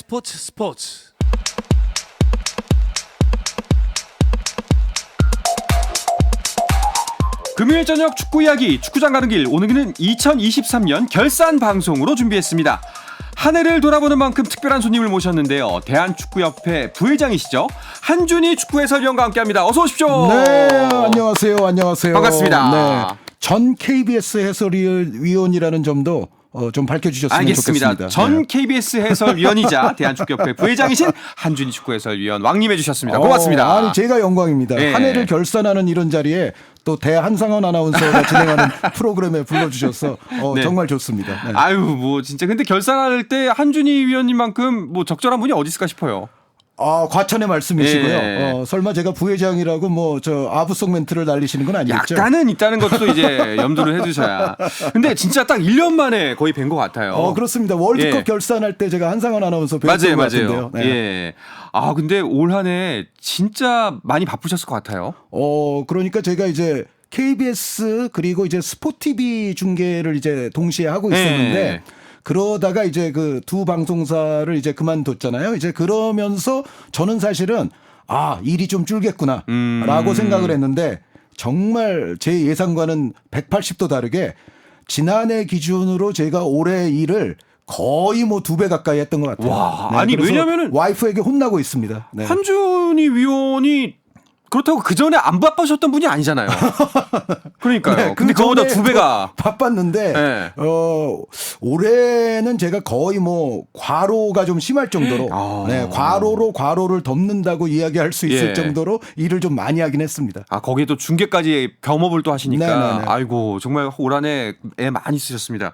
스포츠. 금요일 저녁 축구 이야기, 축구장 가는 길. 오늘은 2023년 결산 방송으로 준비했습니다. 한 해를 돌아보는 만큼 특별한 손님을 모셨는데요. 대한축구협회 부회장이시죠. 한준희 축구 해설위원과 함께합니다. 어서 오십시오. 네, 안녕하세요. 반갑습니다. 네, 전 KBS 해설위원이라는 점도 좀 밝혀주셨으면 알겠습니다. 좋겠습니다. 전 KBS 해설위원이자 대한축구협회 부회장이신 한준희 축구 해설위원 왕님해 주셨습니다. 고맙습니다. 아니, 제가 영광입니다. 네. 한 해를 결산하는 이런 자리에 또 대한상원 아나운서가 진행하는 프로그램에 불러주셔서 네. 정말 좋습니다. 네. 아유, 뭐 진짜 근데 결산할 때 한준희 위원님만큼 뭐 적절한 분이 어디 있을까 싶어요. 과찬의 말씀이시고요. 예. 설마 제가 부회장이라고 뭐 저 아부성 멘트를 날리시는 건 아니겠죠? 약간은 있다는 것도 이제 염두를 해두셔야. 근데 진짜 딱 1년 만에 거의 뵌 것 같아요. 그렇습니다. 월드컵 예. 결산할 때 제가 한상원 아나운서 뵀던 것 같은데요. 네. 예. 아, 근데 올 한 해 진짜 많이 바쁘셨을 것 같아요. 그러니까 제가 이제 KBS 그리고 이제 스포티비 중계를 이제 동시에 하고 있었는데 예. 그러다가 이제 그 두 방송사를 이제 그만뒀잖아요. 이제 그러면서 저는 사실은 일이 좀 줄겠구나라고 생각을 했는데 정말 제 예상과는 180도 다르게 지난해 기준으로 제가 올해 일을 거의 뭐 2배 가까이 했던 것 같아요. 와, 네, 아니, 그래서 왜냐면은 와이프에게 혼나고 있습니다. 네. 한준희 위원이 그렇다고 그 전에 안 바쁘셨던 분이 아니잖아요. 그러니까요. 네, 근데 그거보다 전에 2배가. 바빴는데 네. 올해는 제가 거의 뭐 과로가 좀 심할 정도로 과로를 덮는다고 이야기할 수 있을 예. 정도로 일을 좀 많이 하긴 했습니다. 거기에도 중계까지 겸업을 또 하시니까. 네네네. 아이고, 정말 올 한 해 애 많이 쓰셨습니다.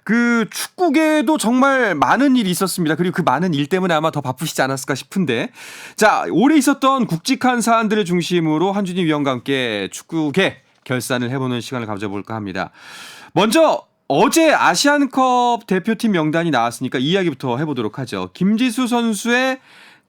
그 축구계도 정말 많은 일이 있었습니다. 그리고 그 많은 일 때문에 아마 더 바쁘시지 않았을까 싶은데, 자, 올해 있었던 굵직한 사안들을 중심으로 한준희 위원과 함께 축구계 결산을 해보는 시간을 가져볼까 합니다. 먼저 어제 아시안컵 대표팀 명단이 나왔으니까 이 이야기부터 해보도록 하죠. 김지수 선수의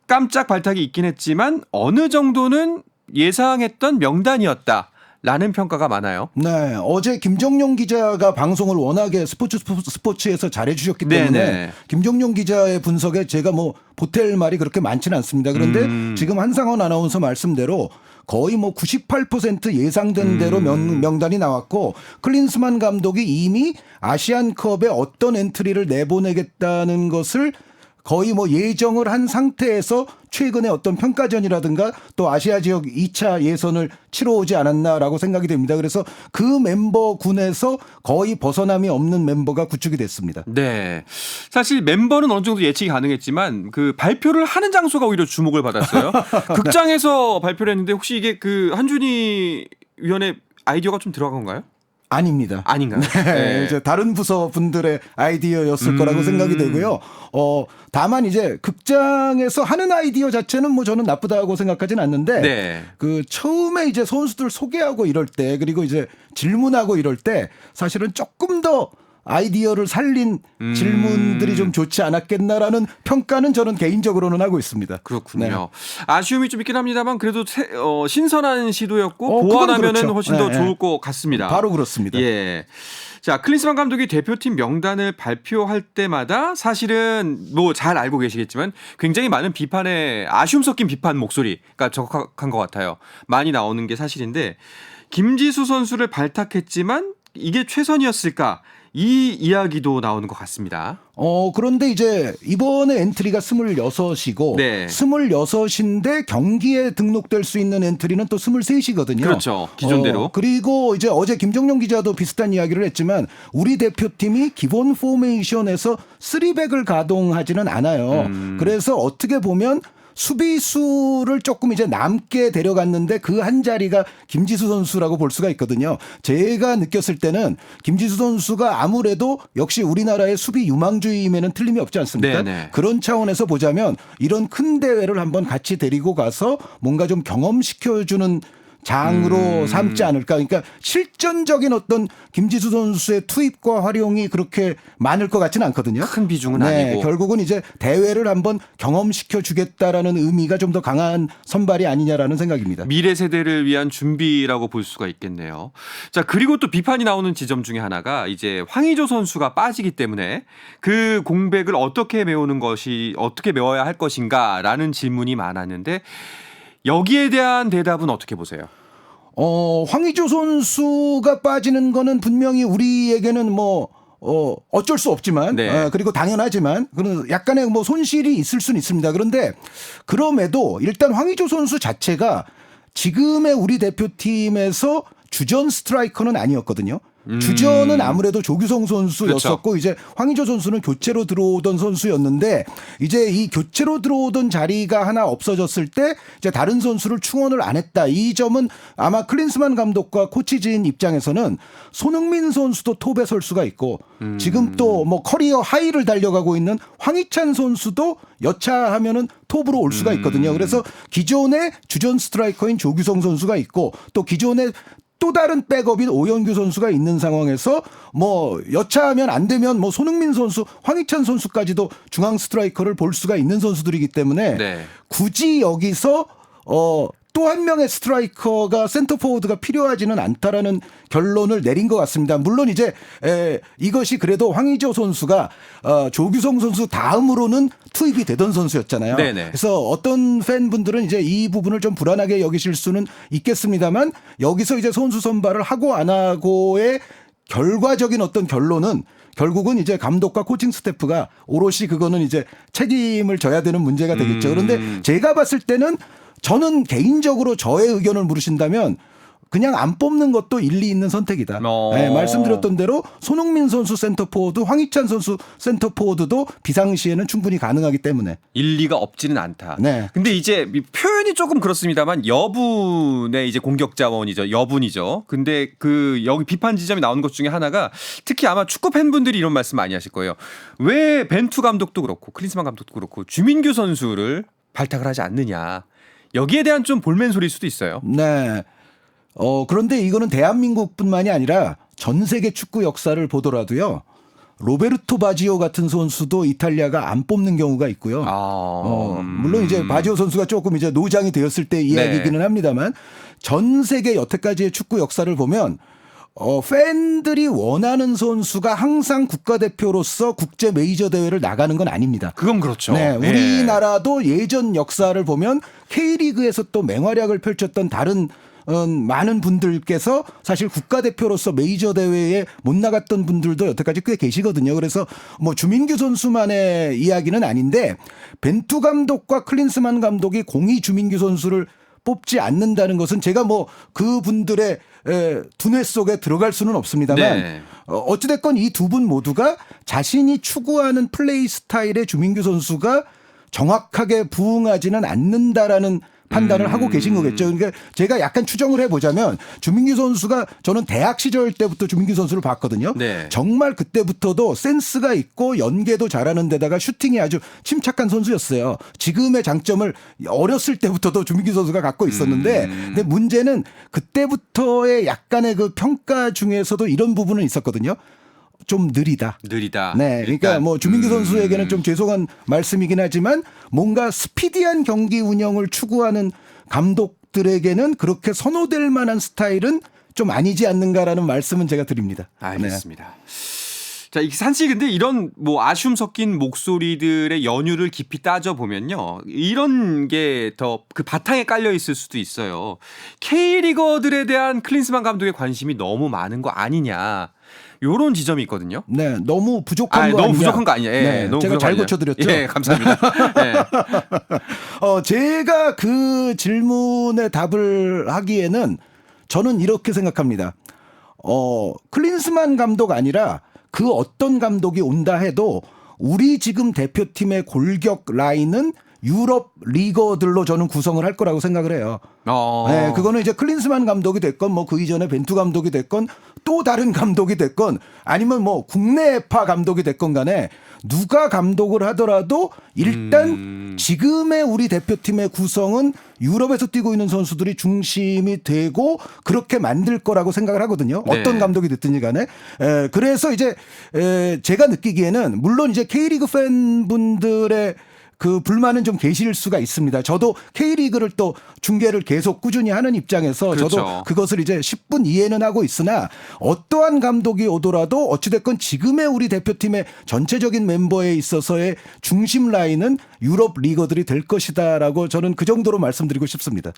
깜짝 발탁이 있긴 했지만 어느 정도는 예상했던 명단이었다. 라는 평가가 많아요. 네, 어제 김정용 기자가 방송을 워낙에 스포츠에서 잘해주셨기 때문에 네네. 김정용 기자의 분석에 제가 뭐 보탤 말이 그렇게 많지는 않습니다. 그런데 지금 한상원 아나운서 말씀대로 거의 뭐 98% 예상된 대로 명단이 나왔고 클린스만 감독이 이미 아시안컵에 어떤 엔트리를 내보내겠다는 것을 거의 뭐 예정을 한 상태에서 최근에 어떤 평가전이라든가 또 아시아 지역 2차 예선을 치러오지 않았나라고 생각이 됩니다. 그래서 그 멤버군에서 거의 벗어남이 없는 멤버가 구축이 됐습니다. 네. 사실 멤버는 어느 정도 예측이 가능했지만 그 발표를 하는 장소가 오히려 주목을 받았어요. 극장에서 발표를 했는데 혹시 이게 그 한준희 위원의 아이디어가 좀 들어간 건가요? 아닙니다. 아닌가요? 네, 이제 다른 부서 분들의 아이디어였을 거라고 생각이 되고요. 다만 이제 극장에서 하는 아이디어 자체는 뭐 저는 나쁘다고 생각하진 않는데 네. 그 처음에 이제 선수들 소개하고 이럴 때 그리고 이제 질문하고 이럴 때 사실은 조금 더 아이디어를 살린 질문들이 좀 좋지 않았겠나라는 평가는 저는 개인적으로는 하고 있습니다. 그렇군요. 네. 아쉬움이 좀 있긴 합니다만 그래도 신선한 시도였고 그건 보완하면은 그렇죠. 훨씬 더 네, 좋을 네. 것 같습니다. 바로 그렇습니다. 예. 자, 클린스만 감독이 대표팀 명단을 발표할 때마다 사실은 뭐 잘 알고 계시겠지만 굉장히 많은 비판에 아쉬움 섞인 비판 목소리가 적합한 것 같아요. 많이 나오는 게 사실인데 김지수 선수를 발탁했지만 이게 최선이었을까? 이 이야기도 나오는 것 같습니다. 그런데 이제 이번에 엔트리가 26이고 네. 26인데 경기에 등록될 수 있는 엔트리는 또 23이거든요. 그렇죠. 기존대로. 그리고 이제 어제 김정용 기자도 비슷한 이야기를 했지만 우리 대표팀이 기본 포메이션에서 3백을 가동하지는 않아요. 그래서 어떻게 보면 수비수를 조금 이제 남게 데려갔는데 그 한 자리가 김지수 선수라고 볼 수가 있거든요. 제가 느꼈을 때는 김지수 선수가 아무래도 역시 우리나라의 수비 유망주임에는 틀림이 없지 않습니까? 네네. 그런 차원에서 보자면 이런 큰 대회를 한번 같이 데리고 가서 뭔가 좀 경험시켜주는 장으로 삼지 않을까. 그러니까 실전적인 어떤 김지수 선수의 투입과 활용이 그렇게 많을 것 같지는 않거든요. 큰 비중은 아니고. 결국은 이제 대회를 한번 경험시켜 주겠다라는 의미가 좀 더 강한 선발이 아니냐라는 생각입니다. 미래 세대를 위한 준비라고 볼 수가 있겠네요. 자, 그리고 또 비판이 나오는 지점 중에 하나가 이제 황의조 선수가 빠지기 때문에 그 공백을 어떻게 메워야 할 것인가라는 질문이 많았는데 여기에 대한 대답은 어떻게 보세요? 황의조 선수가 빠지는 거는 분명히 우리에게는 어쩔 수 없지만, 네. 그리고 당연하지만, 그런 약간의 손실이 있을 수는 있습니다. 그런데 그럼에도 일단 황의조 선수 자체가 지금의 우리 대표팀에서 주전 스트라이커는 아니었거든요. 주전은 아무래도 조규성 선수였었고 그렇죠. 이제 황의조 선수는 교체로 들어오던 선수였는데 이제 이 교체로 들어오던 자리가 하나 없어졌을 때 이제 다른 선수를 충원을 안 했다. 이 점은 아마 클린스만 감독과 코치진 입장에서는 손흥민 선수도 톱에 설 수가 있고 지금 또 커리어 하이를 달려가고 있는 황희찬 선수도 여차하면은 톱으로 올 수가 있거든요. 그래서 기존의 주전 스트라이커인 조규성 선수가 있고 또 기존의 또 다른 백업인 오영규 선수가 있는 상황에서 여차하면 안 되면 손흥민 선수, 황희찬 선수까지도 중앙 스트라이커를 볼 수가 있는 선수들이기 때문에 네. 굳이 여기서 또 한 명의 스트라이커가 센터 포워드가 필요하지는 않다라는 결론을 내린 것 같습니다. 물론 이제 이것이 그래도 황의조 선수가 조규성 선수 다음으로는 투입이 되던 선수였잖아요. 네네. 그래서 어떤 팬분들은 이제 이 부분을 좀 불안하게 여기실 수는 있겠습니다만 여기서 이제 선수 선발을 하고 안 하고의 결과적인 어떤 결론은 결국은 이제 감독과 코칭 스태프가 오롯이 그거는 이제 책임을 져야 되는 문제가 되겠죠. 그런데 제가 봤을 때는 저는 개인적으로 저의 의견을 물으신다면 그냥 안 뽑는 것도 일리 있는 선택이다. 네, 말씀드렸던 대로 손흥민 선수 센터포워드, 황희찬 선수 센터포워드도 비상시에는 충분히 가능하기 때문에 일리가 없지는 않다. 네. 근데 이제 표현이 조금 그렇습니다만 여분의 이제 공격 자원이죠. 여분이죠. 근데 여기 비판 지점이 나오는 것 중에 하나가 특히 아마 축구 팬분들이 이런 말씀 많이 하실 거예요. 왜 벤투 감독도 그렇고 클린스만 감독도 그렇고 주민규 선수를 발탁을 하지 않느냐. 여기에 대한 좀 볼멘 소리일 수도 있어요. 네. 그런데 이거는 대한민국뿐만이 아니라 전 세계 축구 역사를 보더라도요. 로베르토 바지오 같은 선수도 이탈리아가 안 뽑는 경우가 있고요. 물론 이제 바지오 선수가 조금 이제 노장이 되었을 때 이야기이기는 합니다만 전 세계 여태까지의 축구 역사를 보면 팬들이 원하는 선수가 항상 국가대표로서 국제 메이저 대회를 나가는 건 아닙니다. 그건 그렇죠. 네, 우리나라도 예전 역사를 보면 K리그에서 또 맹활약을 펼쳤던 다른 많은 분들께서 사실 국가대표로서 메이저 대회에 못 나갔던 분들도 여태까지 꽤 계시거든요. 그래서 주민규 선수만의 이야기는 아닌데 벤투 감독과 클린스만 감독이 공이 주민규 선수를 뽑지 않는다는 것은 제가 그분들의 두뇌 속에 들어갈 수는 없습니다만 네. 어찌됐건 이 두 분 모두가 자신이 추구하는 플레이 스타일의 주민규 선수가 정확하게 부응하지는 않는다라는 판단을 하고 계신 거겠죠. 그러니까 제가 약간 추정을 해보자면 주민규 선수가 저는 대학 시절 때부터 주민규 선수를 봤거든요. 네. 정말 그때부터도 센스가 있고 연계도 잘하는 데다가 슈팅이 아주 침착한 선수였어요. 지금의 장점을 어렸을 때부터도 주민규 선수가 갖고 있었는데 근데 문제는 그때부터의 약간의 그 평가 중에서도 이런 부분은 있었거든요. 좀 느리다. 네, 그러니까 주민규 선수에게는 좀 죄송한 말씀이긴 하지만 뭔가 스피디한 경기 운영을 추구하는 감독들에게는 그렇게 선호될 만한 스타일은 좀 아니지 않는가라는 말씀은 제가 드립니다. 알겠습니다. 네. 자, 산씨 근데 이런 아쉬움 섞인 목소리들의 연유를 깊이 따져 보면요, 이런 게 더 그 바탕에 깔려 있을 수도 있어요. K리거들에 대한 클린스만 감독의 관심이 너무 많은 거 아니냐. 요런 지점이 있거든요. 네, 너무 부족한 거 너무 아니냐. 부족한 거 아니냐. 네, 너무 제가 잘 고쳐드렸죠. 예, 감사합니다. 예. 제가 그 질문에 답을 하기에는 저는 이렇게 생각합니다. 클린스만 감독 아니라 그 어떤 감독이 온다 해도 우리 지금 대표팀의 골격 라인은 유럽 리거들로 저는 구성을 할 거라고 생각을 해요. 네, 그거는 이제 클린스만 감독이 됐건 뭐 그 이전에 벤투 감독이 됐건 또 다른 감독이 됐건 아니면 뭐 국내파 감독이 됐건 간에 누가 감독을 하더라도 일단 지금의 우리 대표팀의 구성은 유럽에서 뛰고 있는 선수들이 중심이 되고 그렇게 만들 거라고 생각을 하거든요. 네. 어떤 감독이 됐든지 간에. 그래서 이제 제가 느끼기에는 물론 이제 K리그 팬분들의 그 불만은 좀 계실 수가 있습니다. 저도 K리그를 또 중계를 계속 꾸준히 하는 입장에서 그렇죠. 저도 그것을 이제 10분 이해는 하고 있으나 어떠한 감독이 오더라도 어찌됐건 지금의 우리 대표팀의 전체적인 멤버에 있어서의 중심 라인은 유럽 리거들이 될 것이다라고 저는 그 정도로 말씀드리고 싶습니다.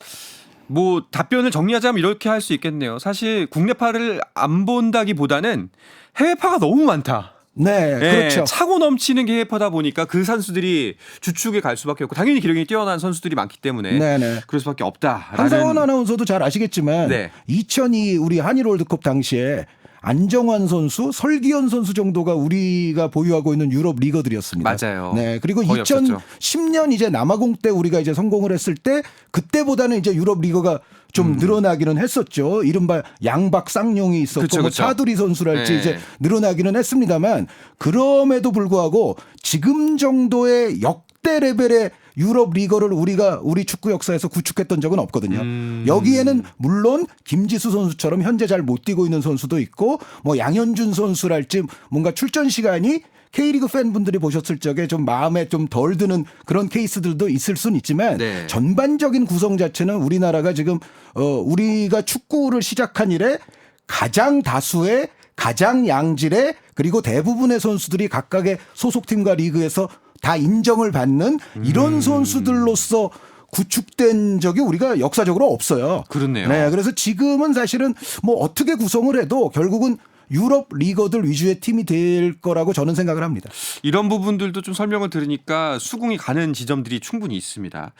뭐 답변을 정리하자면 이렇게 할 수 있겠네요. 사실 국내파를 안 본다기보다는 해외파가 너무 많다. 네, 그렇죠. 차고 넘치는 해외파다 보니까 그 선수들이 주축에 갈 수밖에 없고 당연히 기량이 뛰어난 선수들이 많기 때문에 네네. 그럴 수밖에 없다. 한상원 아나운서도 잘 아시겠지만 네. 2002 우리 한일 월드컵 당시에 안정환 선수, 설기현 선수 정도가 우리가 보유하고 있는 유럽 리거들이었습니다. 맞아요. 네. 그리고 거의 없었죠. 2010년 이제 남아공 때 우리가 이제 성공을 했을 때 그때보다는 이제 유럽 리거가 좀 늘어나기는 했었죠. 이른바 양박 쌍용이 있었고 그쵸, 뭐 그쵸. 차두리 선수랄지 네. 이제 늘어나기는 했습니다만 그럼에도 불구하고 지금 정도의 역대 레벨의 유럽 리거를 우리 축구 역사에서 구축했던 적은 없거든요. 여기에는 물론 김지수 선수처럼 현재 잘 못 뛰고 있는 선수도 있고 뭐 양현준 선수랄지 뭔가 출전 시간이 K리그 팬분들이 보셨을 적에 좀 마음에 좀 덜 드는 그런 케이스들도 있을 수는 있지만 네. 전반적인 구성 자체는 우리나라가 지금 우리가 축구를 시작한 이래 가장 다수의 가장 양질의 그리고 대부분의 선수들이 각각의 소속팀과 리그에서 다 인정을 받는 이런 선수들로서 구축된 적이 우리가 역사적으로 없어요. 그렇네요. 네, 그래서 지금은 사실은 뭐 어떻게 구성을 해도 결국은 유럽 리거들 위주의 팀이 될 거라고 저는 생각을 합니다. 이런 부분들도 좀 설명을 들으니까 수긍이 가는 지점들이 충분히 있습니다.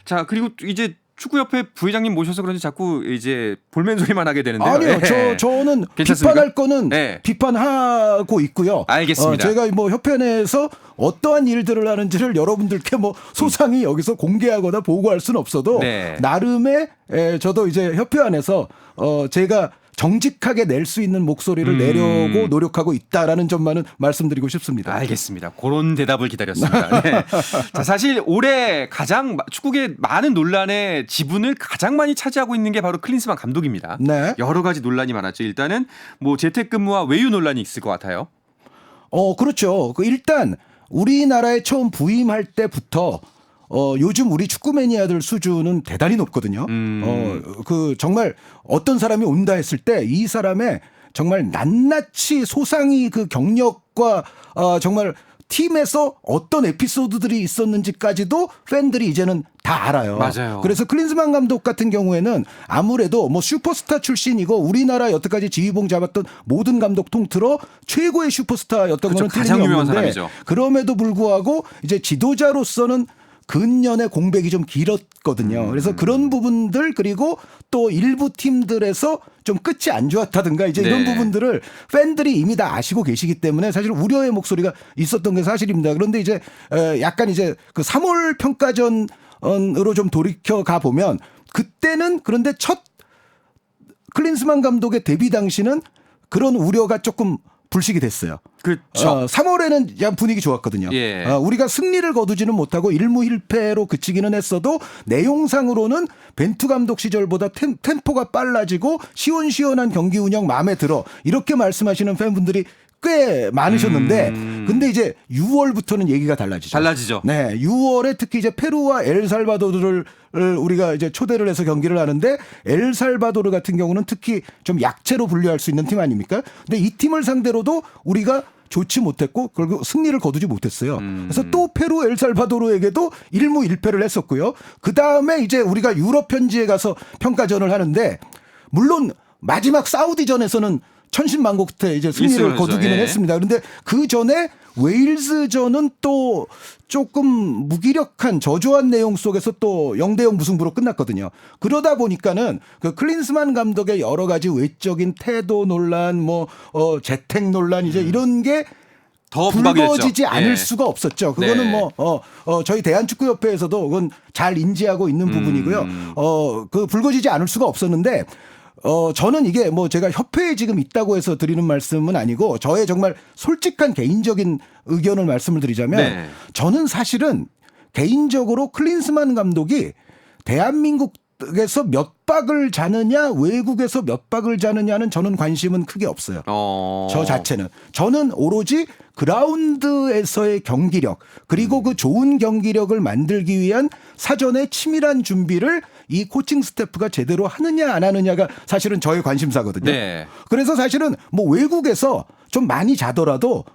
자, 그리고 이제 축구협회 부회장님 모셔서 그런지 자꾸 이제 볼멘 소리만 하게 되는데요. 아니요, 예. 저는 괜찮습니까? 비판할 거는 네. 비판하고 있고요. 알겠습니다. 제가 뭐 협회 내에서 어떠한 일들을 하는지를 여러분들께 뭐 소상히 여기서 공개하거나 보고할 수는 없어도 네. 나름의 저도 이제 협회 안에서 제가 정직하게 낼 수 있는 목소리를 내려고 노력하고 있다라는 점만은 말씀드리고 싶습니다. 알겠습니다. 그런 대답을 기다렸습니다. 네. 자, 사실 올해 가장 축구계 많은 논란의 지분을 가장 많이 차지하고 있는 게 바로 클린스만 감독입니다. 네. 여러 가지 논란이 많았죠. 일단은 뭐 재택근무와 외유 논란이 있을 것 같아요. 그렇죠. 일단 우리나라에 처음 부임할 때부터 요즘 우리 축구 매니아들 수준은 대단히 높거든요. 그 정말 어떤 사람이 온다 했을 때 이 사람의 정말 낱낱이 소상히 그 경력과 정말 팀에서 어떤 에피소드들이 있었는지까지도 팬들이 이제는 다 알아요. 맞아요. 그래서 클린스만 감독 같은 경우에는 아무래도 뭐 슈퍼스타 출신이고 우리나라 여태까지 지휘봉 잡았던 모든 감독 통틀어 최고의 슈퍼스타였던 그렇죠. 거는 가장 틀림이 유명한 없는데 사람이죠. 그럼에도 불구하고 이제 지도자로서는 근년의 공백이 좀 길었거든요. 그래서 그런 부분들 그리고 또 일부 팀들에서 좀 끝이 안 좋았다든가 이제 이런 네. 부분들을 팬들이 이미 다 아시고 계시기 때문에 사실 우려의 목소리가 있었던 게 사실입니다. 그런데 이제 약간 이제 그 3월 평가전으로 좀 돌이켜 가 보면 그때는 그런데 첫 클린스만 감독의 데뷔 당시는 그런 우려가 조금 불식이 됐어요. 그렇죠. 3월에는 분위기 좋았거든요. 예. 우리가 승리를 거두지는 못하고 1무1패로 그치기는 했어도 내용상으로는 벤투 감독 시절보다 템포가 빨라지고 시원시원한 경기 운영 마음에 들어 이렇게 말씀하시는 팬분들이 꽤 많으셨는데 근데 이제 6월부터는 얘기가 달라지죠. 네, 6월에 특히 이제 페루와 엘살바도르를 우리가 이제 초대를 해서 경기를 하는데 엘살바도르 같은 경우는 특히 좀 약체로 분류할 수 있는 팀 아닙니까? 근데 이 팀을 상대로도 우리가 좋지 못했고 결국 승리를 거두지 못했어요. 그래서 또 페루 엘살바도르에게도 1무1패를 했었고요. 그다음에 이제 우리가 유럽 현지에 가서 평가전을 하는데 물론 마지막 사우디전에서는 천신만고 끝에 이제 승리를 거두기는 했습니다. 그런데 그 전에 웨일즈전은 또 조금 무기력한 저조한 내용 속에서 또 0대0 무승부로 끝났거든요. 그러다 보니까는 그 클린스만 감독의 여러 가지 외적인 태도 논란, 재택 논란 이제 이런 게 더 부각이 불거지지 됐죠. 않을 예. 수가 없었죠. 그거는 네. 저희 대한축구협회에서도 그건 잘 인지하고 있는 부분이고요. 그 불거지지 않을 수가 없었는데 저는 이게 뭐 제가 협회에 지금 있다고 해서 드리는 말씀은 아니고 저의 정말 솔직한 개인적인 의견을 말씀을 드리자면 네. 저는 사실은 개인적으로 클린스만 감독이 대한민국에서 몇 박을 자느냐 외국에서 몇 박을 자느냐는 저는 관심은 크게 없어요. 저 자체는. 저는 오로지 그라운드에서의 경기력 그리고 그 좋은 경기력을 만들기 위한 사전에 치밀한 준비를 이 코칭 스태프가 제대로 하느냐 안 하느냐가 사실은 저의 관심사거든요. 네. 그래서 사실은 뭐 외국에서 좀 많이 자더라도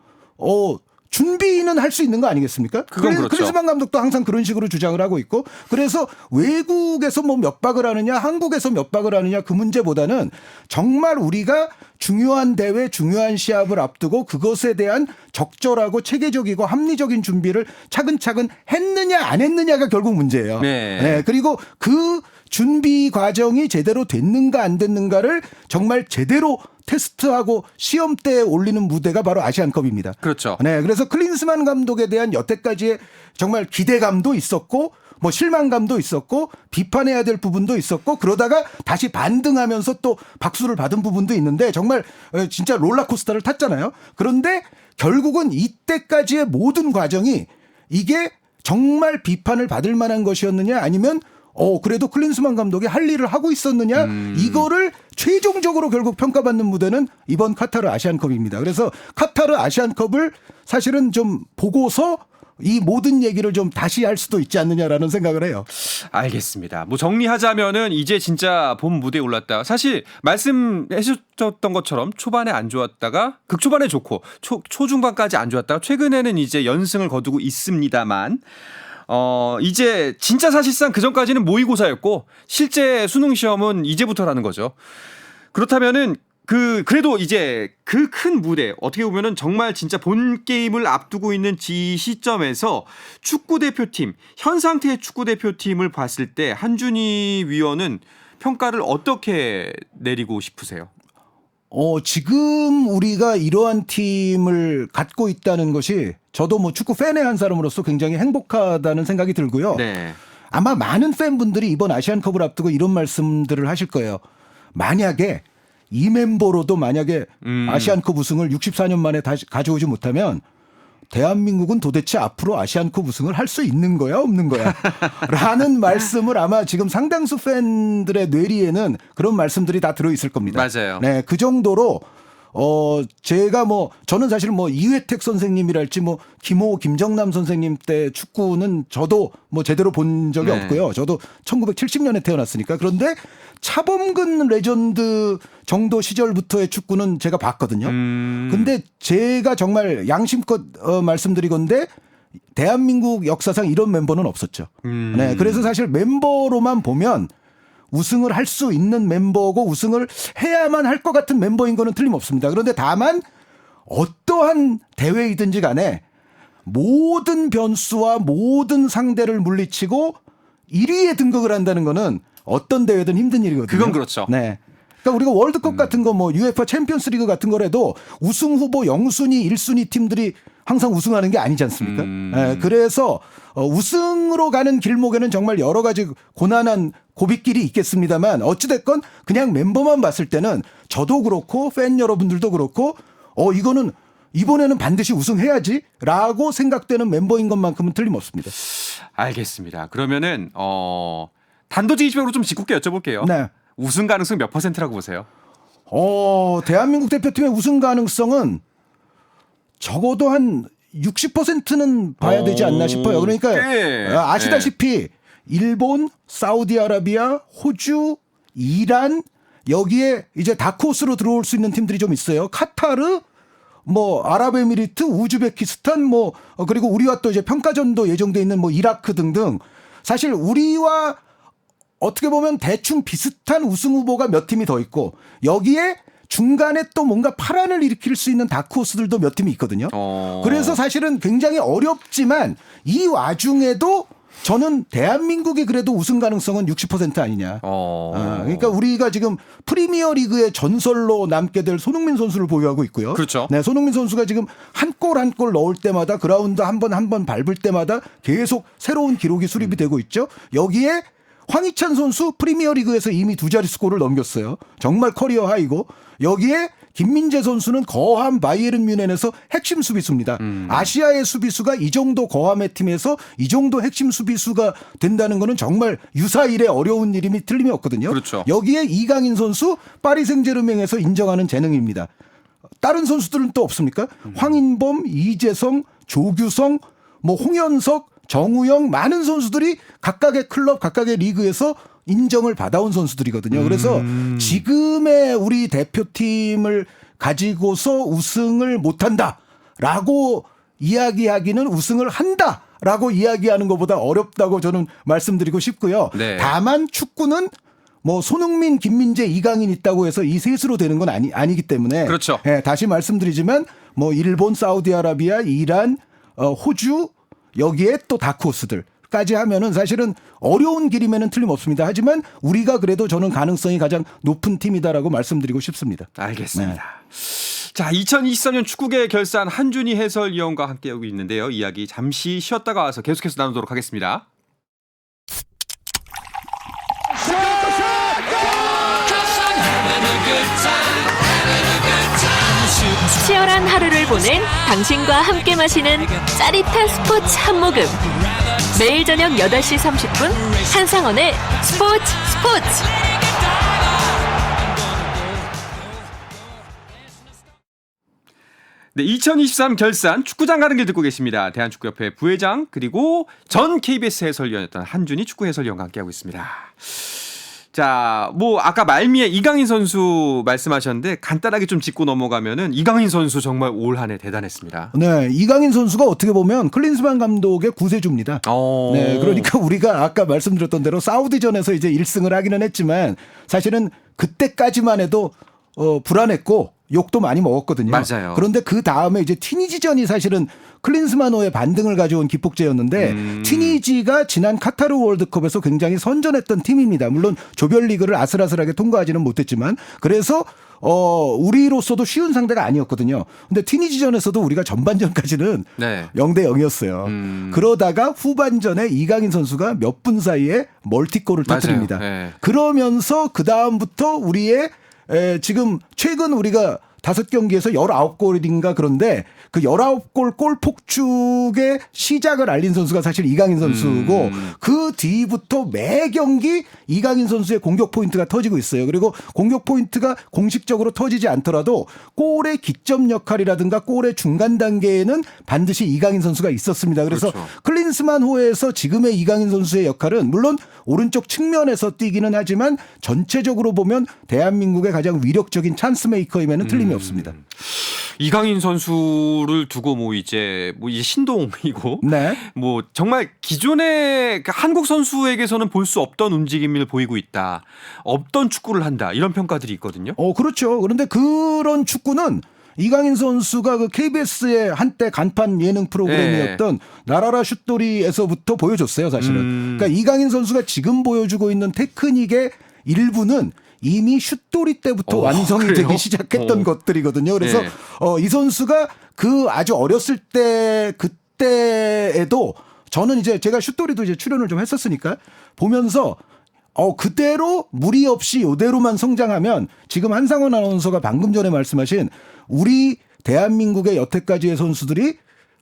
준비는 할 수 있는 거 아니겠습니까? 그건 그렇죠. 클린스만 감독도 항상 그런 식으로 주장을 하고 있고 그래서 외국에서 뭐 몇 박을 하느냐 한국에서 몇 박을 하느냐 그 문제보다는 정말 우리가 중요한 대회 중요한 시합을 앞두고 그것에 대한 적절하고 체계적이고 합리적인 준비를 차근차근 했느냐 안 했느냐가 결국 문제예요. 네. 그리고 그 준비 과정이 제대로 됐는가 안 됐는가를 정말 제대로 테스트하고 시험대에 올리는 무대가 바로 아시안컵입니다. 그렇죠. 네, 그래서 클린스만 감독에 대한 여태까지의 정말 기대감도 있었고 뭐 실망감도 있었고 비판해야 될 부분도 있었고 그러다가 다시 반등하면서 또 박수를 받은 부분도 있는데 정말 진짜 롤러코스터를 탔잖아요. 그런데 결국은 이때까지의 모든 과정이 이게 정말 비판을 받을 만한 것이었느냐 아니면 그래도 클린스만 감독이 할 일을 하고 있었느냐 이거를 최종적으로 결국 평가받는 무대는 이번 카타르 아시안컵입니다. 그래서 카타르 아시안컵을 사실은 좀 보고서 이 모든 얘기를 좀 다시 할 수도 있지 않느냐라는 생각을 해요. 알겠습니다. 뭐 정리하자면은 이제 진짜 본 무대에 올랐다. 사실 말씀해 주셨던 것처럼 초반에 안 좋았다가 극초반에 좋고 초중반까지 안 좋았다가 최근에는 이제 연승을 거두고 있습니다만 이제 진짜 사실상 그 전까지는 모의고사였고 실제 수능 시험은 이제부터라는 거죠. 그렇다면은 그래도 이제 그 큰 무대 어떻게 보면은 정말 진짜 본 게임을 앞두고 있는 이 시점에서 축구 대표팀 현 상태의 축구 대표팀을 봤을 때 한준희 위원은 평가를 어떻게 내리고 싶으세요? 지금 우리가 이러한 팀을 갖고 있다는 것이 저도 뭐 축구 팬의 한 사람으로서 굉장히 행복하다는 생각이 들고요. 네. 아마 많은 팬분들이 이번 아시안컵을 앞두고 이런 말씀들을 하실 거예요. 만약에 이 멤버로도 만약에 아시안컵 우승을 64년 만에 다시 가져오지 못하면 대한민국은 도대체 앞으로 아시안컵 우승을 할 수 있는 거야 없는 거야 라는 말씀을 아마 지금 상당수 팬들의 뇌리에는 그런 말씀들이 다 들어있을 겁니다. 맞아요. 네, 그 정도로 제가 저는 사실 이회택 선생님이랄지 김호 김정남 선생님 때 축구는 저도 제대로 본 적이 네. 없고요. 저도 1970년에 태어났으니까. 그런데 차범근 레전드 정도 시절부터의 축구는 제가 봤거든요. 근데 제가 정말 양심껏 말씀드리건데 대한민국 역사상 이런 멤버는 없었죠. 네, 그래서 사실 멤버로만 보면 우승을 할 수 있는 멤버고 우승을 해야만 할 것 같은 멤버인 거는 틀림없습니다. 그런데 다만 어떠한 대회이든지 간에 모든 변수와 모든 상대를 물리치고 1위에 등극을 한다는 거는 어떤 대회든 힘든 일이거든요. 그건 그렇죠. 네. 그러니까 우리가 월드컵 같은 거 UEFA 챔피언스 리그 같은 거라도 우승 후보 0순위, 1순위 팀들이 항상 우승하는 게 아니지 않습니까? 네, 그래서 우승으로 가는 길목에는 정말 여러 가지 고난한 고비길이 있겠습니다만 어찌됐건 그냥 멤버만 봤을 때는 저도 그렇고 팬 여러분들도 그렇고 이거는 이번에는 반드시 우승해야지 라고 생각되는 멤버인 것만큼은 틀림없습니다. 알겠습니다. 그러면은 단도직입적으로 좀 짓궂게 여쭤볼게요. 네. 우승 가능성 몇 %라고 보세요? 대한민국 대표팀의 우승 가능성은 적어도 한 60%는 봐야 되지 않나 싶어요. 그러니까 아시다시피 일본, 사우디아라비아, 호주, 이란 여기에 이제 다크호스로 들어올 수 있는 팀들이 좀 있어요. 카타르, 아랍에미리트, 우즈베키스탄 그리고 우리와 또 이제 평가전도 예정돼 있는 이라크 등등 사실 우리와 어떻게 보면 대충 비슷한 우승 후보가 몇 팀이 더 있고 여기에 중간에 또 뭔가 파란을 일으킬 수 있는 다크호스들도 몇 팀이 있거든요. 그래서 사실은 굉장히 어렵지만 이 와중에도 저는 대한민국이 그래도 우승 가능성은 60% 아니냐. 그러니까 우리가 지금 프리미어 리그의 전설로 남게 될 손흥민 선수를 보유하고 있고요. 그렇죠. 네, 손흥민 선수가 지금 한 골 한 골 넣을 때마다 그라운드 한 번 밟을 때마다 계속 새로운 기록이 수립이 되고 있죠. 여기에 황희찬 선수 프리미어 리그에서 이미 두 자릿수 골을 넘겼어요. 정말 커리어 하이고 여기에 김민재 선수는 거함 바이에른 뮌헨에서 핵심 수비수입니다. 아시아의 수비수가 이 정도 거함의 팀에서 이 정도 핵심 수비수가 된다는 것은 정말 유사일의 어려운 일임이 틀림이 없거든요. 그렇죠. 여기에 이강인 선수 파리 생제르맹에서 인정하는 재능입니다. 다른 선수들은 또 없습니까? 황인범, 이재성, 조규성, 뭐 홍현석, 정우영 많은 선수들이 각각의 클럽, 각각의 리그에서 인정을 받아온 선수들이거든요. 그래서 지금의 우리 대표팀을 가지고서 우승을 못한다라고 이야기하기는 우승을 한다라고 이야기하는 것보다 어렵다고 저는 말씀드리고 싶고요. 네. 다만 축구는 뭐 손흥민, 김민재, 이강인 있다고 해서 이 셋으로 되는 건 아니기 때문에 그렇죠. 예, 다시 말씀드리지만 뭐 일본, 사우디아라비아, 이란, 호주 여기에 또 다크호스들까지 하면은 사실은 어려운 길임에는 틀림없습니다. 하지만 우리가 그래도 저는 가능성이 가장 높은 팀이다라고 말씀드리고 싶습니다. 알겠습니다. 자, 2023년 축구계 결산 한준희 해설위원과 함께하고 있는데요. 이야기 잠시 쉬었다가 와서 계속해서 나누도록 하겠습니다. 치열한 하루를 보낸 당신과 함께 마시는 짜릿한 스포츠 한 모금. 매일 저녁 8시 30분 한상원의 스포츠. 네, 2023 결산 축구장 가는 길 듣고 계십니다. 대한축구협회 부회장 그리고 전 KBS 해설위원이었던 한준희 축구 해설위원과 함께하고 있습니다. 자, 뭐 아까 말미에 이강인 선수 말씀하셨는데 간단하게 좀 짚고 넘어가면은 이강인 선수 정말 올 한 해 대단했습니다. 네, 이강인 선수가 어떻게 보면 클린스만 감독의 구세주입니다. 네, 그러니까 우리가 아까 말씀드렸던 대로 사우디전에서 이제 1승을 하기는 했지만 사실은 그때까지만 해도 불안했고 욕도 많이 먹었거든요. 맞아요. 그런데 그 다음에 이제 튀니지전이 사실은 클린스만호의 반등을 가져온 기폭제였는데 튀니지가 지난 카타르 월드컵에서 굉장히 선전했던 팀입니다. 물론 조별리그를 아슬아슬하게 통과하지는 못했지만 그래서 우리로서도 쉬운 상대가 아니었거든요. 근데 튀니지전에서도 우리가 전반전까지는 네. 0대 0이었어요. 그러다가 후반전에 이강인 선수가 몇 분 사이에 멀티골을 터뜨립니다. 네. 그러면서 그 다음부터 우리의 지금 최근 우리가 5경기에서 19골인가 그런데 그 19골 골 폭축의 시작을 알린 선수가 사실 이강인 선수고 그 뒤부터 매 경기 이강인 선수의 공격 포인트가 터지고 있어요. 그리고 공격 포인트가 공식적으로 터지지 않더라도 골의 기점 역할이라든가 골의 중간 단계에는 반드시 이강인 선수가 있었습니다. 그래서 그렇죠. 클린스만 호에서 지금의 이강인 선수의 역할은 물론 오른쪽 측면에서 뛰기는 하지만 전체적으로 보면 대한민국의 가장 위력적인 찬스 메이커임에는 틀림이 없습니다. 이강인 선수를 두고 뭐 이제 신동이고 네. 뭐 정말 기존의 한국 선수에게서는 볼 수 없던 움직임을 보이고 있다. 없던 축구를 한다. 이런 평가들이 있거든요. 그렇죠. 그런데 그런 축구는 이강인 선수가 그 KBS의 한때 간판 예능 프로그램이었던 나라라 슛돌이에서부터 보여줬어요, 사실은. 그러니까 이강인 선수가 지금 보여주고 있는 테크닉의 일부는 이미 슛돌이 때부터 완성이 그래요? 되기 시작했던 것들이거든요. 그래서 네. 이 선수가 그 아주 어렸을 때 그때에도 저는 이제 제가 슛돌이도 이제 출연을 좀 했었으니까 보면서 그대로 무리 없이 이대로만 성장하면 지금 한상원 아나운서가 방금 전에 말씀하신 우리 대한민국의 여태까지의 선수들이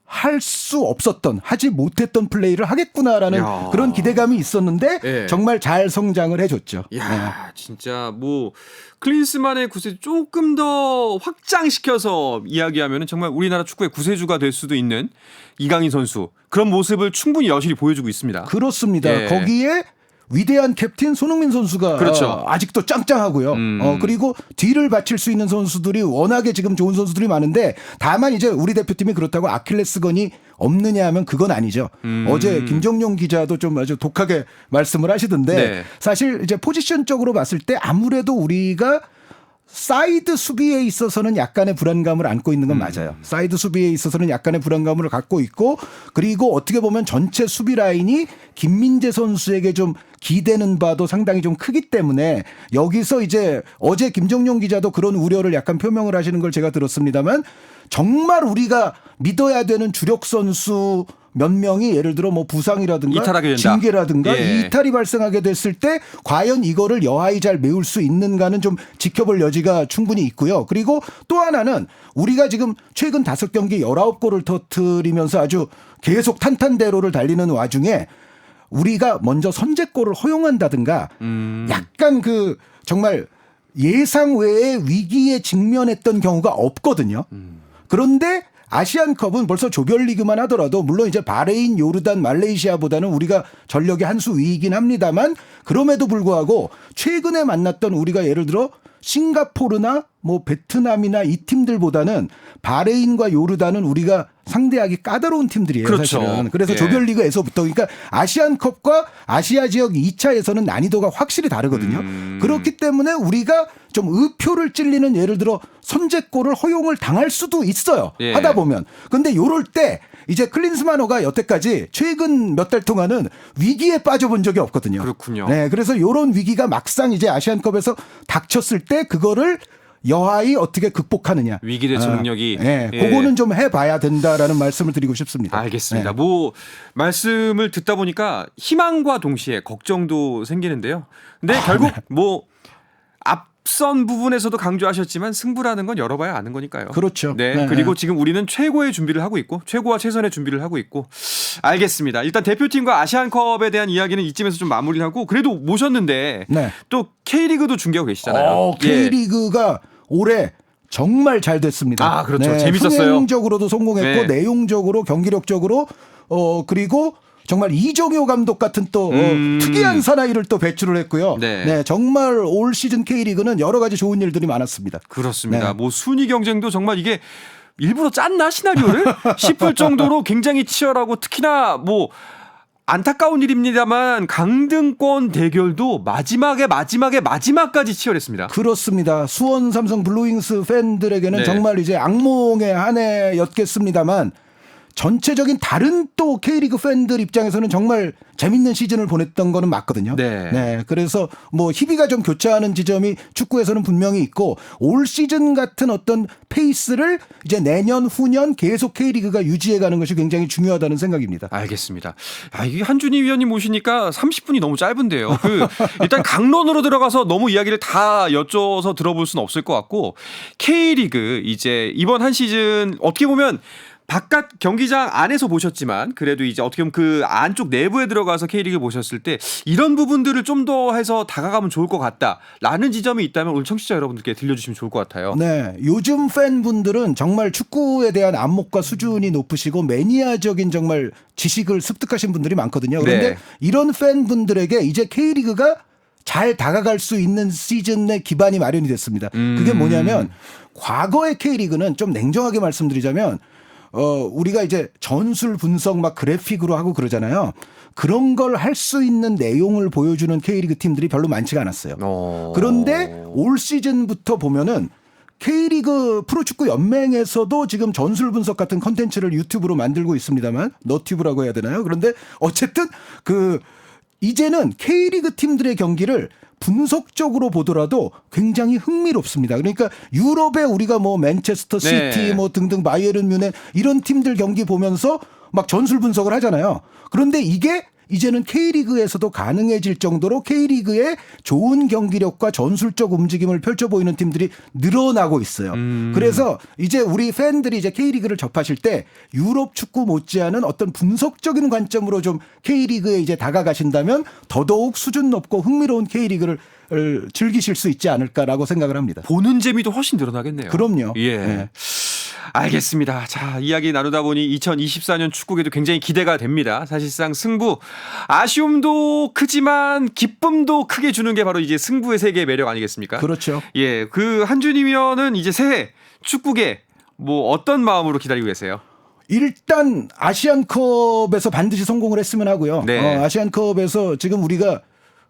할 수 없었던 하지 못했던 플레이를 하겠구나라는 야. 그런 기대감이 있었는데 네. 정말 잘 성장을 해줬죠. 이야, 진짜 뭐 클린스만의 구세 조금 더 확장시켜서 이야기하면은 정말 우리나라 축구의 구세주가 될 수도 있는 이강인 선수 그런 모습을 충분히 여실히 보여주고 있습니다. 그렇습니다. 예. 거기에 위대한 캡틴 손흥민 선수가 그렇죠. 아직도 짱짱하고요. 그리고 뒤를 받칠 수 있는 선수들이 워낙에 지금 좋은 선수들이 많은데 다만 이제 우리 대표팀이 그렇다고 아킬레스건이 없느냐 하면 그건 아니죠. 어제 김정용 기자도 좀 아주 독하게 말씀을 하시던데 네. 사실 이제 포지션적으로 봤을 때 아무래도 우리가 사이드 수비에 있어서는 약간의 불안감을 안고 있는 건 맞아요. 사이드 수비에 있어서는 약간의 불안감을 갖고 있고 그리고 어떻게 보면 전체 수비 라인이 김민재 선수에게 좀 기대는 바도 상당히 좀 크기 때문에 여기서 이제 어제 김정용 기자도 그런 우려를 약간 표명을 하시는 걸 제가 들었습니다만 정말 우리가 믿어야 되는 주력 선수 몇 명이 예를 들어 뭐 부상이라든가 이탈하게 된다. 징계라든가 예. 이탈이 발생하게 됐을 때 과연 이거를 여하이 잘 메울 수 있는가는 좀 지켜볼 여지가 충분히 있고요. 그리고 또 하나는 우리가 지금 최근 5경기 19골을 터뜨리면서 아주 계속 탄탄대로를 달리는 와중에 우리가 먼저 선제골을 허용한다든가 약간 그 정말 예상 외의 위기에 직면했던 경우가 없거든요. 그런데 아시안컵은 벌써 조별리그만 하더라도 물론 이제 바레인, 요르단, 말레이시아보다는 우리가 전력이 한 수 위이긴 합니다만 그럼에도 불구하고 최근에 만났던 우리가 예를 들어 싱가포르나 뭐 베트남이나 이 팀들보다는 바레인과 요르단은 우리가 상대하기 까다로운 팀들이에요. 그렇죠. 사실은. 그래서 예. 조별리그에서부터 그러니까 아시안컵과 아시아 지역 2차에서는 난이도가 확실히 다르거든요. 그렇기 때문에 우리가 좀 의표를 찔리는 예를 들어 선제골을 허용을 당할 수도 있어요. 예. 하다 보면. 근데 요럴 때 이제 클린스만호가 여태까지 최근 몇 달 동안은 위기에 빠져본 적이 없거든요. 그렇군요. 네, 그래서 요런 위기가 막상 이제 아시안컵에서 닥쳤을 때 그거를 여하이 어떻게 극복하느냐. 위기 대처 능력이. 네, 예. 그거는 좀 해봐야 된다라는 말씀을 드리고 싶습니다. 알겠습니다. 네. 뭐 말씀을 듣다 보니까 희망과 동시에 걱정도 생기는데요. 근데 결국 뭐 앞선 부분에서도 강조하셨지만 승부라는 건 열어봐야 아는 거니까요. 그렇죠. 네. 네, 그리고 네. 지금 우리는 최고의 준비를 하고 있고 최고와 최선의 준비를 하고 있고 알겠습니다. 일단 대표팀과 아시안컵에 대한 이야기는 이쯤에서 좀 마무리하고 그래도 모셨는데 네. 또 K리그도 중계하고 계시잖아요. 예. K리그가 올해 정말 잘 됐습니다. 아, 그렇죠. 재밌었어요. 흥행적으로도 성공했고 네. 내용적으로 경기력적으로 그리고 정말 이정효 감독 같은 또 특이한 사나이를 또 배출을 했고요. 네. 정말 올 시즌 K리그는 여러 가지 좋은 일들이 많았습니다. 그렇습니다. 네. 뭐 순위 경쟁도 정말 이게 일부러 짰나 시나리오를 싶을 정도로 굉장히 치열하고 특히나 뭐 안타까운 일입니다만 강등권 대결도 마지막까지 치열했습니다. 그렇습니다. 수원 삼성 블루윙스 팬들에게는 네. 정말 이제 악몽의 한 해였겠습니다만 전체적인 다른 또 K리그 팬들 입장에서는 정말 재밌는 시즌을 보냈던 거는 맞거든요. 네. 그래서 뭐 희비가 좀 교차하는 지점이 축구에서는 분명히 있고 올 시즌 같은 어떤 페이스를 이제 내년 후년 계속 K리그가 유지해 가는 것이 굉장히 중요하다는 생각입니다. 알겠습니다. 이게 한준희 위원님 모시니까 30분이 너무 짧은데요. 일단 강론으로 들어가서 너무 이야기를 다 여쭤서 들어볼 수는 없을 것 같고 K리그 이제 이번 한 시즌 어떻게 보면 바깥 경기장 안에서 보셨지만 그래도 이제 어떻게 보면 그 안쪽 내부에 들어가서 K리그 보셨을 때 이런 부분들을 좀 더 해서 다가가면 좋을 것 같다라는 지점이 있다면 오늘 청취자 여러분들께 들려주시면 좋을 것 같아요. 네, 요즘 팬분들은 정말 축구에 대한 안목과 수준이 높으시고 매니아적인 정말 지식을 습득하신 분들이 많거든요. 그런데 네. 이런 팬분들에게 이제 K리그가 잘 다가갈 수 있는 시즌의 기반이 마련이 됐습니다. 그게 뭐냐면 과거의 K리그는 좀 냉정하게 말씀드리자면 우리가 이제 전술 분석 막 그래픽으로 하고 그러잖아요. 그런 걸 할 수 있는 내용을 보여주는 K리그 팀들이 별로 많지가 않았어요. 그런데 올 시즌부터 보면은 K리그 프로축구 연맹에서도 지금 전술 분석 같은 컨텐츠를 유튜브로 만들고 있습니다만 너튜브라고 해야 되나요? 그런데 어쨌든 이제는 K리그 팀들의 경기를 분석적으로 보더라도 굉장히 흥미롭습니다. 그러니까 유럽에 우리가 뭐 맨체스터 시티 네. 뭐 등등 바이에른 뮌헨 이런 팀들 경기 보면서 막 전술 분석을 하잖아요. 그런데 이게 이제는 K리그에서도 가능해질 정도로 K리그의 좋은 경기력과 전술적 움직임을 펼쳐 보이는 팀들이 늘어나고 있어요. 그래서 이제 우리 팬들이 이제 K리그를 접하실 때 유럽 축구 못지않은 어떤 분석적인 관점으로 좀 K리그에 이제 다가가신다면 더더욱 수준 높고 흥미로운 K리그를 즐기실 수 있지 않을까라고 생각을 합니다. 보는 재미도 훨씬 늘어나겠네요. 그럼요. 예. 네. 알겠습니다. 자, 이야기 나누다 보니 2024년 축구계도 굉장히 기대가 됩니다. 사실상 승부, 아쉬움도 크지만 기쁨도 크게 주는 게 바로 이제 승부의 세계의 매력 아니겠습니까? 그렇죠. 예, 그 한준희 위원은 이제 새해 축구계 뭐 어떤 마음으로 기다리고 계세요? 일단 아시안컵에서 반드시 성공을 했으면 하고요. 네. 아시안컵에서 지금 우리가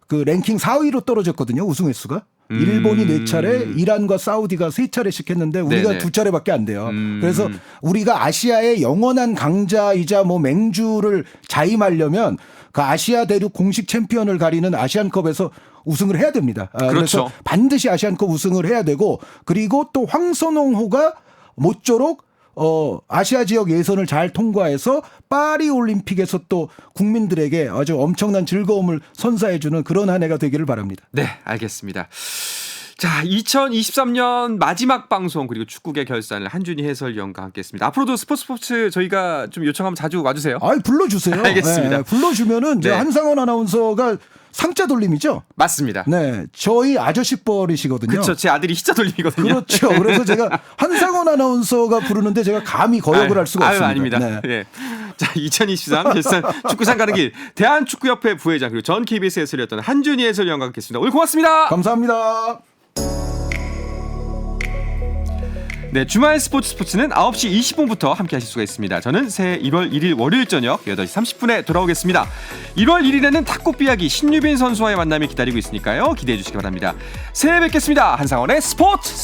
그 랭킹 4위로 떨어졌거든요. 우승 횟수가. 일본이 4차례, 이란과 사우디가 3차례씩 했는데 우리가 네네. 2차례밖에 안 돼요. 그래서 우리가 아시아의 영원한 강자이자 뭐 맹주를 자임하려면 그 아시아 대륙 공식 챔피언을 가리는 아시안컵에서 우승을 해야 됩니다. 그렇죠. 그래서 반드시 아시안컵 우승을 해야 되고, 그리고 또 황선홍호가 모쪼록 아시아 지역 예선을 잘 통과해서 파리 올림픽에서 또 국민들에게 아주 엄청난 즐거움을 선사해주는 그런 한 해가 되기를 바랍니다. 네, 알겠습니다. 자, 2023년 마지막 방송 그리고 축구계 결산을 한준희 해설위원과 함께했습니다. 앞으로도 스포츠 저희가 좀 요청하면 자주 와주세요. 아, 불러주세요. 알겠습니다. 네, 불러주면은 네. 한상원 아나운서가 상자 돌림이죠. 맞습니다. 네, 저희 아저씨 뻘이시거든요. 그렇죠. 제 아들이 히자 돌림이거든요. 그렇죠. 그래서 제가 한상원 아나운서가 부르는데 제가 감히 거역을 할 수가 없습니다. 아닙니다. 네. 네. 자, 2023 결산 축구상 가는 길 대한축구협회 부회장 그리고 전 KBS 해설이었던 한준희 해설위원과 함께했습니다. 오늘 고맙습니다. 감사합니다. 네, 주말 스포츠는 9시 20분부터 함께 하실 수가 있습니다. 저는 새해 1월 1일 월요일 저녁 8시 30분에 돌아오겠습니다. 1월 1일에는 탁구비야기 신유빈 선수와의 만남이 기다리고 있으니까요. 기대해 주시기 바랍니다. 새해 뵙겠습니다. 한상원의 스포츠!